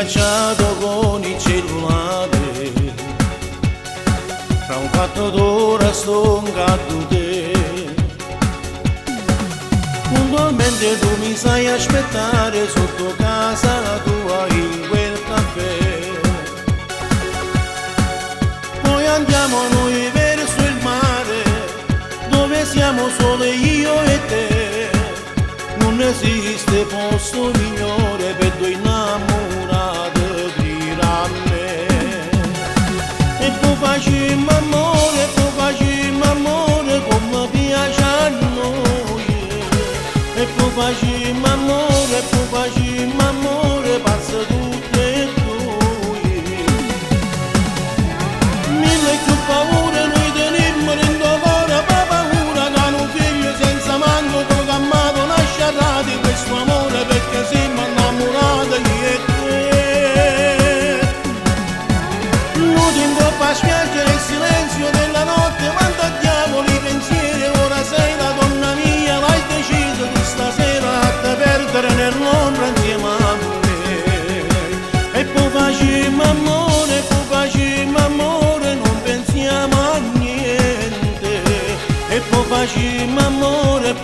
cacciato con il cellulare, tra un quarto d'ora sto un gatto te. Puntualmente tu mi sai aspettare sotto casa tua in quel caffè. Poi andiamo noi verso il mare, dove siamo solo io e te. Non esiste posto migliore per due innamorati tra me. E tu facciamo amore come piace a noi. E tu facciamo amore, passa tutte e due. Mille più paure noi tenimmo dentro cuore, pa paura che un figlio senza manco programmato nascerà di questo amore, perché siamo innamorati io e te. Non ti ingoppa a spiaggia nel silenzio della notte, quando diavolo i pensieri, ora sei la donna mia, l'hai deciso di stasera a te perdere nell'ombra insieme a me. E poi facciamo amore, non pensiamo a niente. E poi facciamo amore,